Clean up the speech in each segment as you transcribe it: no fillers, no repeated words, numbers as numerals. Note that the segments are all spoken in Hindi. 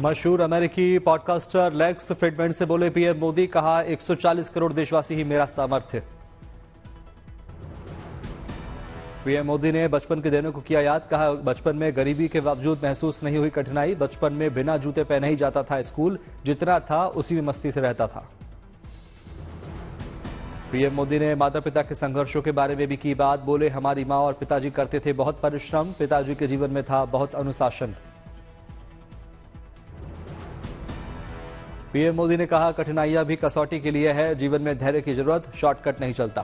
मशहूर अमेरिकी पॉडकास्टर लेक्स फ्रिडमैन से बोले पीएम मोदी, कहा 140 करोड़ देशवासी ही मेरा सामर्थ्य। पीएम मोदी ने बचपन के दिनों को किया याद, कहा बचपन में गरीबी के बावजूद महसूस नहीं हुई कठिनाई। बचपन में बिना जूते पहने ही जाता था स्कूल, जितना था उसी में मस्ती से रहता था। पीएम मोदी ने माता पिता के संघर्षों के बारे में भी की बात, बोले हमारी मां और पिताजी करते थे बहुत परिश्रम, पिताजी के जीवन में था बहुत अनुशासन। पीएम मोदी ने कहा कठिनाइयां भी कसौटी के लिए है, जीवन में धैर्य की जरूरत, शॉर्टकट नहीं चलता।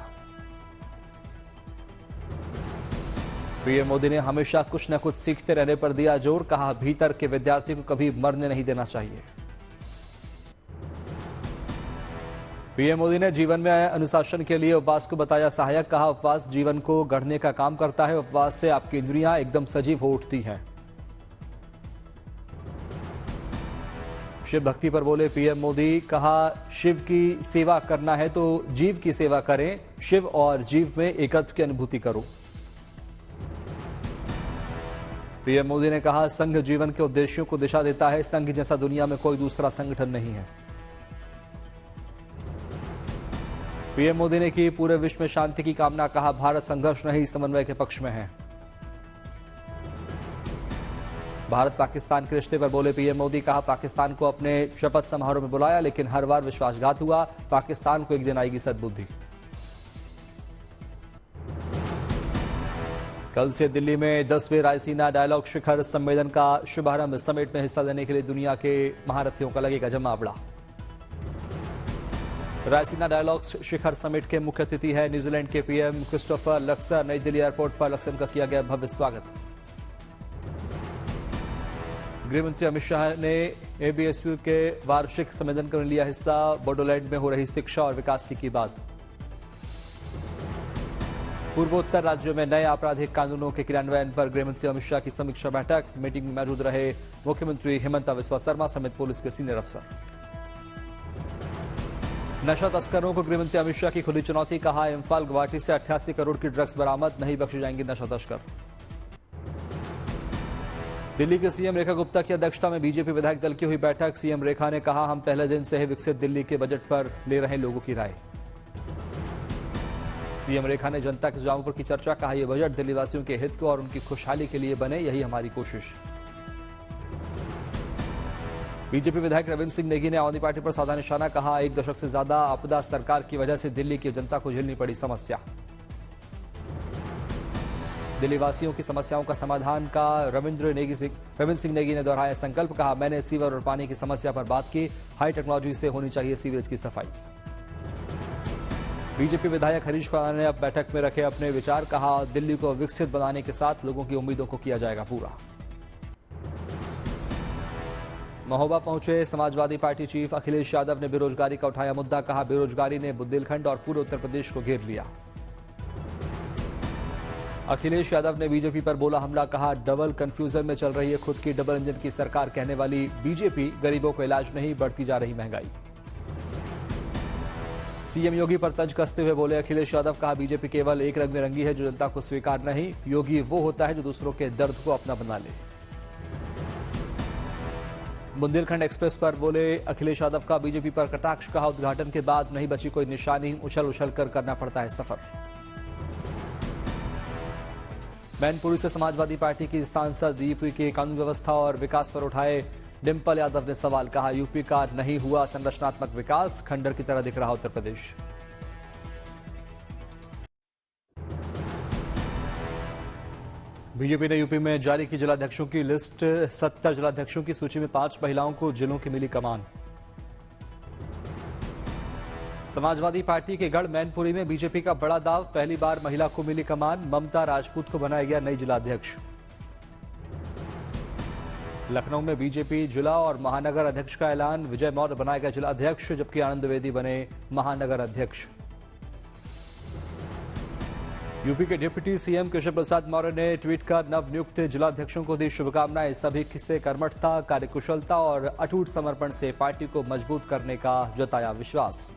पीएम मोदी ने हमेशा कुछ न कुछ सीखते रहने पर दिया जोर, कहा भीतर के विद्यार्थी को कभी मरने नहीं देना चाहिए। पीएम मोदी ने जीवन में अनुशासन के लिए उपवास को बताया सहायक, कहा उपवास जीवन को गढ़ने का काम करता है, उपवास से आपकी इंद्रियां एकदम सजीव हो उठती हैं। शिव भक्ति पर बोले पीएम मोदी, कहा शिव की सेवा करना है तो जीव की सेवा करें, शिव और जीव में एकत्व की अनुभूति करो। पीएम मोदी ने कहा संघ जीवन के उद्देश्यों को दिशा देता है, संघ जैसा दुनिया में कोई दूसरा संगठन नहीं है। पीएम मोदी ने की पूरे विश्व में शांति की कामना, कहा भारत संघर्ष नहीं समन्वय के पक्ष में है। भारत पाकिस्तान के रिश्ते पर बोले पीएम मोदी, कहा पाकिस्तान को अपने शपथ समारोह में बुलाया लेकिन हर बार विश्वासघात हुआ, पाकिस्तान को एक दिन आएगी सद्बुद्धि। कल से दिल्ली में 10वें रायसीना डायलॉग शिखर सम्मेलन का शुभारंभ, समिट में हिस्सा लेने के लिए दुनिया के महारथियों का लगेगा जमावड़ा। रायसीना डायलॉग शिखर समिट के मुख्य अतिथि है न्यूजीलैंड के पीएम क्रिस्टोफर लक्सर। नई दिल्ली एयरपोर्ट पर लक्सर का किया गया भव्य स्वागत। गृहमंत्री अमित शाह ने एबीएसयू के वार्षिक सम्मेलन में लिया हिस्सा, बोडोलैंड में हो रही शिक्षा और विकास की बात। पूर्वोत्तर राज्यों में नए आपराधिक कानूनों के क्रियान्वयन पर गृहमंत्री अमित शाह की समीक्षा बैठक, मीटिंग में मौजूद रहे मुख्यमंत्री हेमंत बिस्वा शर्मा समेत पुलिस के सीनियर अफसर। नशा तस्करों को गृहमंत्री अमित शाह की खुली चुनौती, कहा इम्फाल गुवाहाटी से 88 करोड़ की ड्रग्स बरामद, नहीं बख्शे जाएंगे नशा तस्कर। दिल्ली के सीएम रेखा गुप्ता की अध्यक्षता में बीजेपी विधायक दल की हुई बैठक, सीएम रेखा ने कहा हम पहले दिन से ही विकसित दिल्ली के बजट पर ले रहे हैं लोगों की राय। सीएम रेखा ने जनता के सुझावों पर की चर्चा, कहा यह बजट दिल्लीवासियों के हित को और उनकी खुशहाली के लिए बने, यही हमारी कोशिश। बीजेपी विधायक रविंद्र सिंह नेगी ने आम आदमी पार्टी पर साधा निशाना, कहा एक दशक से ज्यादा आपदा सरकार की वजह से दिल्ली की जनता को झेलनी पड़ी समस्या। दिल्ली वासियों की समस्याओं का समाधान का रविंद्र सिंह नेगी ने दोहराया संकल्प, कहा मैंने सीवर और पानी की समस्या पर बात की, हाई टेक्नोलॉजी से होनी चाहिए सीवरेज की सफाई। बीजेपी विधायक हरीश खुराना ने अब बैठक में रखे अपने विचार, कहा दिल्ली को विकसित बनाने के साथ लोगों की उम्मीदों को किया जाएगा पूरा। महोबा पहुंचे समाजवादी पार्टी चीफ अखिलेश यादव ने बेरोजगारी का उठाया मुद्दा, कहा बेरोजगारी ने बुंदेलखंड और पूरे उत्तर प्रदेश को घेर लिया। अखिलेश यादव ने बीजेपी पर बोला हमला, कहा डबल कंफ्यूजन में चल रही है खुद की डबल इंजन की सरकार कहने वाली बीजेपी, गरीबों को इलाज नहीं, बढ़ती जा रही महंगाई। सीएम योगी पर तंज कसते हुए बोले अखिलेश यादव, कहा बीजेपी केवल एक रंग में रंगी है जो जनता को स्वीकार नहीं, योगी वो होता है जो दूसरों के दर्द को अपना बना ले। बुंदेलखंड एक्सप्रेस पर बोले अखिलेश यादव का बीजेपी पर कटाक्ष, कहा उद्घाटन के बाद नहीं बची कोई निशानी, उछल उछल कर करना पड़ता है सफर। मैनपुरी से समाजवादी पार्टी की सांसद यूपी की कानून व्यवस्था और विकास पर उठाए डिंपल यादव ने सवाल, कहा यूपी का नहीं हुआ संरचनात्मक विकास, खंडर की तरह दिख रहा उत्तर प्रदेश। बीजेपी ने यूपी में जारी की जिलाध्यक्षों की लिस्ट, 70 जिलाध्यक्षों की सूची में 5 महिलाओं को जिलों की मिली कमान। समाजवादी पार्टी के गढ़ मैनपुरी में बीजेपी का बड़ा दाव, पहली बार महिला को मिली कमान, ममता राजपूत को बनाया गया नई जिलाध्यक्ष। लखनऊ में बीजेपी जिला और महानगर अध्यक्ष का ऐलान, विजय मौर्य बनाए गए जिला अध्यक्ष जबकि आनंद द्विवेदी बने महानगर अध्यक्ष। यूपी के डिप्टी सीएम केशव प्रसाद मौर्य ने ट्वीट कर नवनियुक्त जिलाध्यक्षों को दी शुभकामनाएं, सभी से कर्मठता, कार्यकुशलता और अटूट समर्पण से पार्टी को मजबूत करने का जताया विश्वास।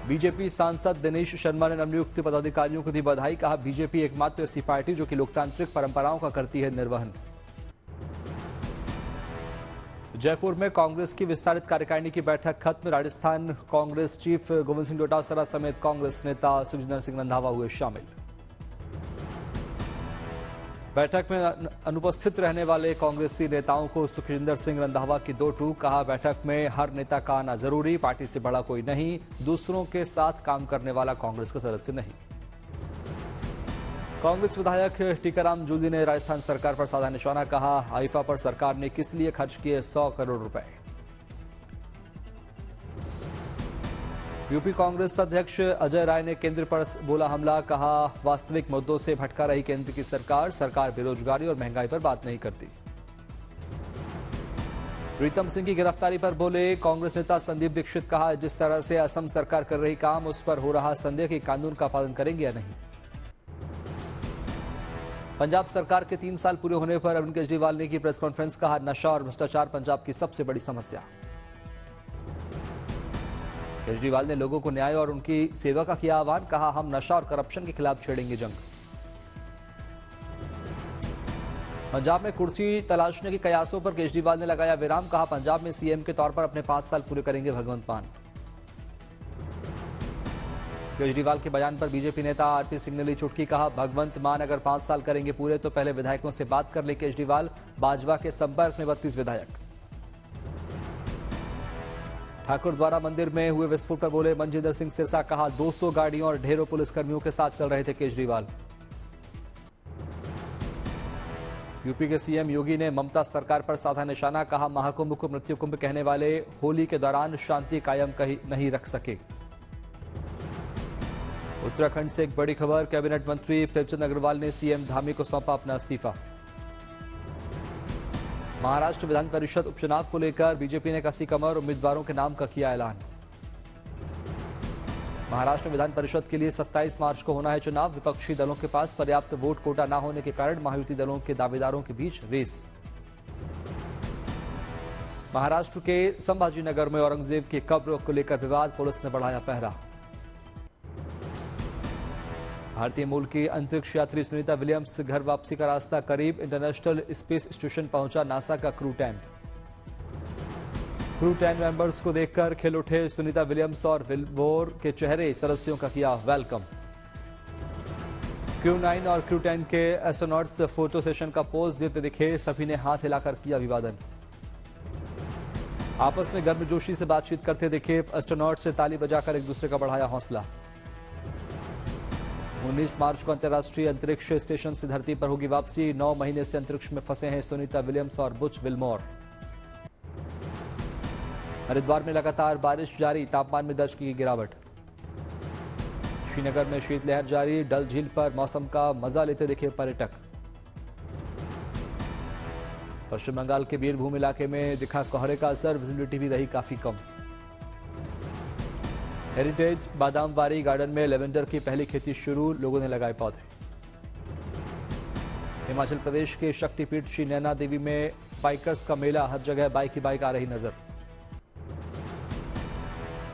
बीजेपी सांसद दिनेश शर्मा ने नवनियुक्त पदाधिकारियों को दी बधाई, कहा बीजेपी एकमात्र ऐसी पार्टी जो कि लोकतांत्रिक परंपराओं का करती है निर्वहन। जयपुर में कांग्रेस की विस्तारित कार्यकारिणी की बैठक खत्म। राजस्थान कांग्रेस चीफ गोविंद सिंह डोटासरा समेत कांग्रेस नेता सुखजिंदर सिंह रंधावा हुए शामिल। बैठक में अनुपस्थित रहने वाले कांग्रेसी नेताओं को सुखजिंदर सिंह रंधावा की दो टूक। कहा, बैठक में हर नेता का आना जरूरी, पार्टी से बड़ा कोई नहीं, दूसरों के साथ काम करने वाला कांग्रेस का सदस्य नहीं। कांग्रेस विधायक टीकाराम जूली ने राजस्थान सरकार पर साधा निशाना। कहा, आईफा पर सरकार ने किस लिए खर्च किए 100 करोड़ रुपए। यूपी कांग्रेस अध्यक्ष अजय राय ने केंद्र पर बोला हमला। कहा, वास्तविक मुद्दों से भटका रही केंद्र की सरकार बेरोजगारी और महंगाई पर बात नहीं करती। प्रीतम सिंह की गिरफ्तारी पर बोले कांग्रेस नेता संदीप दीक्षित। कहा, जिस तरह से असम सरकार कर रही काम, उस पर हो रहा संदेह कि कानून का पालन करेंगे या नहीं। पंजाब सरकार के 3 साल पूरे होने पर अरविंद केजरीवाल ने की प्रेस कॉन्फ्रेंस। कहा, नशा और भ्रष्टाचार पंजाब की सबसे बड़ी समस्या। केजरीवाल ने लोगों को न्याय और उनकी सेवा का किया आह्वान। कहा, हम नशा और करप्शन के खिलाफ छेड़ेंगे जंग। पंजाब में कुर्सी तलाशने के कयासों पर केजरीवाल ने लगाया विराम। कहा, पंजाब में सीएम के तौर पर अपने 5 साल पूरे करेंगे भगवंत मान। केजरीवाल के बयान पर बीजेपी नेता आरपी सिंह ने ली चुटकी। कहा, भगवंत मान अगर 5 साल करेंगे पूरे तो पहले विधायकों से बात कर ले केजरीवाल। बाजवा के संपर्क में 32 विधायक। ठाकुर द्वारा मंदिर में हुए विस्फोट पर बोले मनजिंदर सिंह सिरसा। कहा, 200 गाड़ियों और ढेरों पुलिसकर्मियों के साथ चल रहे थे केजरीवाल। यूपी के सीएम योगी ने ममता सरकार पर साधा निशाना। कहा, महाकुंभ को मृत्यु कुंभ कहने वाले होली के दौरान शांति कायम नहीं रख सके। उत्तराखंड से एक बड़ी खबर, कैबिनेट मंत्री प्रेमचंद अग्रवाल ने सीएम धामी को सौंपा अपना इस्तीफा। महाराष्ट्र विधान परिषद उपचुनाव को लेकर बीजेपी ने कसी कमर, उम्मीदवारों के नाम का किया ऐलान। महाराष्ट्र विधान परिषद के लिए 27 मार्च को होना है चुनाव। विपक्षी दलों के पास पर्याप्त वोट कोटा न होने के कारण महायुति दलों के दावेदारों के बीच रेस। महाराष्ट्र के संभाजीनगर में औरंगजेब की कब्र को लेकर विवाद, पुलिस ने बढ़ाया पहरा। भारतीय मूल की अंतरिक्ष यात्री सुनीता विलियम्स घर वापसी का रास्ता करीब। इंटरनेशनल स्पेस स्टेशन पहुंचा नासा का क्रू 10 मेंबर्स को देखकर खिल उठे सुनीता विलियम्स और विल्बोर के चेहरे। सदस्यों का किया वेलकम। क्रू 9 और क्रू 10 के एस्ट्रोनॉट्स फोटो सेशन का पोज देते दिखे। सभी ने हाथ हिलाकर किया अभिवादन। आपस में गर्मजोशी से बातचीत करते दिखे एस्ट्रोनॉट्स से ताली बजाकर एक दूसरे का बढ़ाया हौसला। 19 मार्च को अंतर्राष्ट्रीय अंतरिक्ष स्टेशन से धरती पर होगी वापसी। 9 महीने से अंतरिक्ष में फंसे हैं सुनीता विलियम्स और बुच विल्मोर। हरिद्वार में लगातार बारिश जारी, तापमान में दर्ज की गिरावट। श्रीनगर में शीतलहर जारी, डल झील पर मौसम का मजा लेते दिखे पर्यटक। पश्चिम बंगाल के बीरभूम इलाके में दिखा कोहरे का असर, विजिबिलिटी भी रही काफी कम। हेरिटेज बादामबारी गार्डन में लेवेंडर की पहली खेती शुरू, लोगों ने लगाए पौधे। हिमाचल प्रदेश के शक्तिपीठ श्री नैना देवी में बाइकर्स का मेला, हर जगह बाइक ही बाइक आ रही नजर।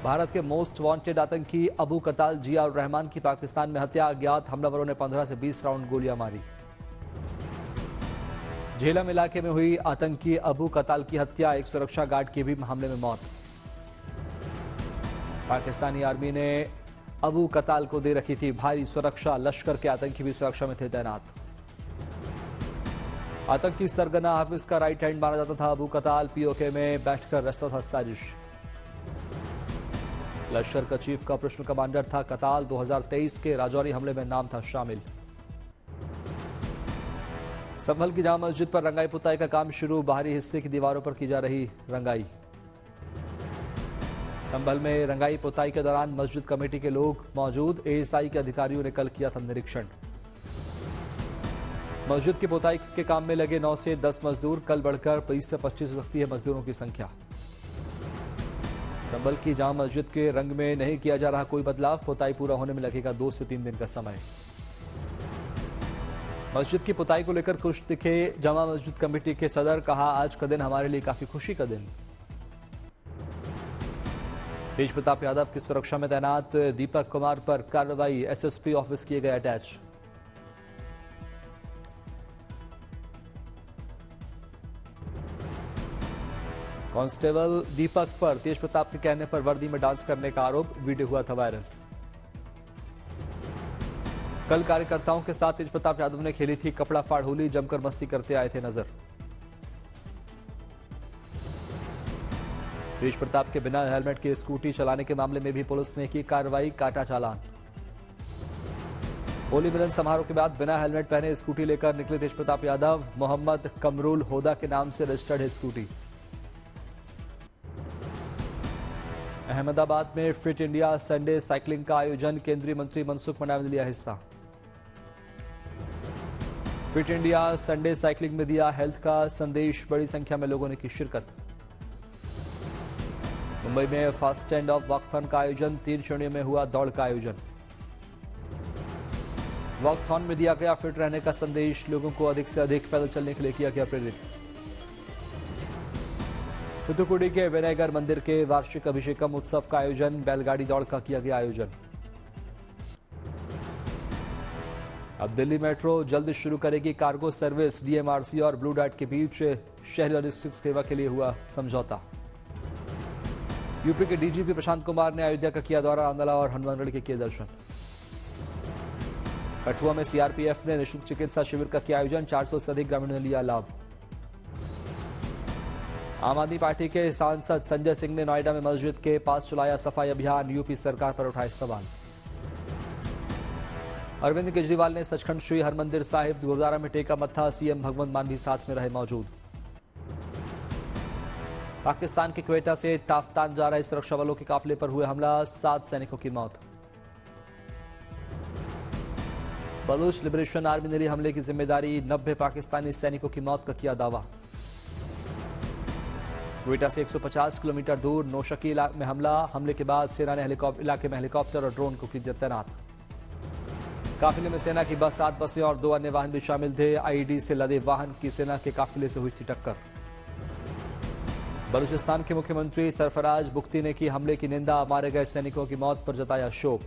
भारत के मोस्ट वांटेड आतंकी अबू कताल जिया और रहमान की पाकिस्तान में हत्या। अज्ञात हमलावरों ने 15 से 20 राउंड गोलियां मारी। झेलम इलाके में हुई आतंकी अबू कताल की हत्या, एक सुरक्षा गार्ड की भी मामले में मौत। पाकिस्तानी आर्मी ने अबू कताल को दे रखी थी भारी सुरक्षा, लश्कर के आतंकी भी सुरक्षा में थे तैनात। आतंकी सरगना हाफिज का राइट हैंड माना जाता था अबू कताल, पीओके में बैठकर रचता था साजिश। लश्कर का चीफ का ऑपरेशनल कमांडर था कताल, 2023 के राजौरी हमले में नाम था शामिल। संभल की जामा मस्जिद पर रंगाई पुताई का काम शुरू, बाहरी हिस्से की दीवारों पर की जा रही रंगाई। संभल में रंगाई पुताई के दौरान मस्जिद कमेटी के लोग मौजूद, एएसआई के अधिकारियों ने कल किया था निरीक्षण। मस्जिद की पुताई के काम में लगे 9 से 10 मजदूर, कल बढ़कर 20 से 25 हो सकती है मजदूरों की संख्या। संभल की जामा मस्जिद के रंग में नहीं किया जा रहा कोई बदलाव, पुताई पूरा होने में लगेगा 2 से 3 दिन का समय। मस्जिद की पुताई को लेकर खुश दिखे जामा मस्जिद कमेटी के सदर, कहा आज का दिन हमारे लिए काफी खुशी का दिन। तेज प्रताप यादव की सुरक्षा में तैनात दीपक कुमार पर कार्रवाई, एसएसपी ऑफिस किए गए अटैच। कांस्टेबल दीपक पर तेज प्रताप के कहने पर वर्दी में डांस करने का आरोप, वीडियो हुआ था वायरल। कल कार्यकर्ताओं के साथ तेज प्रताप यादव ने खेली थी कपड़ा फाड़ होली, जमकर मस्ती करते आए थे नजर। तेज प्रताप के बिना हेलमेट की स्कूटी चलाने के मामले में भी पुलिस ने की कार्रवाई, काटा चालान। होली मिलन समारोह के बाद बिना हेलमेट पहने स्कूटी लेकर निकले तेज प्रताप यादव, मोहम्मद कमरुल होदा के नाम से रजिस्टर्ड है स्कूटी। अहमदाबाद में फिट इंडिया संडे साइकिलिंग का आयोजन, केंद्रीय मंत्री मनसुख मंडाविया ने लिया हिस्सा। फिट इंडिया संडे साइकिलिंग में दिया हेल्थ का संदेश, बड़ी संख्या में लोगों ने की शिरकत। मुंबई में फास्ट स्टैंड ऑफ वॉकथॉन का आयोजन, 3 श्रेणियों में हुआ दौड़ का आयोजन। वॉकथॉन में दिया गया फिट रहने का संदेश, लोगों को अधिक से अधिक पैदल चलने के लिए किया गया प्रेरित। थूथुकुडी के विनायगर मंदिर के वार्षिक अभिषेकम उत्सव का आयोजन, बैलगाड़ी दौड़ का किया गया आयोजन। अब दिल्ली मेट्रो जल्द शुरू करेगी कार्गो सर्विस, डीएमआरसी और ब्लू डार्ट के बीच शहरी लॉजिस्टिक्स सेवा के लिए हुआ समझौता। यूपी के डीजीपी प्रशांत कुमार ने अयोध्या का किया दौरा, आंदला और हनुमानगढ़ के किए दर्शन। कठुआ में सीआरपीएफ ने निःशुल्क चिकित्सा शिविर का किया आयोजन, 400 से अधिक ग्रामीणों ने लिया लाभ। आम आदमी पार्टी के सांसद संजय सिंह ने नोएडा में मस्जिद के पास चलाया सफाई अभियान, यूपी सरकार पर उठाए सवाल। अरविंद केजरीवाल ने सचखंड श्री हरमंदिर साहिब गुरुद्वारा में टेका मत्था, सीएम भगवंत मान भी साथ में रहे मौजूद। पाकिस्तान के क्वेटा से ताफ्तान जा रहे सुरक्षा बलों के काफिले पर हुए हमला, 7 सैनिकों की मौत। बलूच लिबरेशन आर्मी ने ली हमले की जिम्मेदारी, 90 पाकिस्तानी सैनिकों की मौत का किया दावा। क्वेटा से 150 किलोमीटर दूर नौशकी में हमले के बाद सेना ने इलाके में हेलीकॉप्टर और ड्रोन को किया तैनात। काफिले में सेना की 7 बसें और 2 अन्य वाहन भी शामिल थे। आईईडी से लदे वाहन की सेना के काफिले से हुई थी टक्कर। बलूचिस्तान के मुख्यमंत्री सरफराज बुख्ती ने की हमले की निंदा, मारे गए सैनिकों की मौत पर जताया शोक।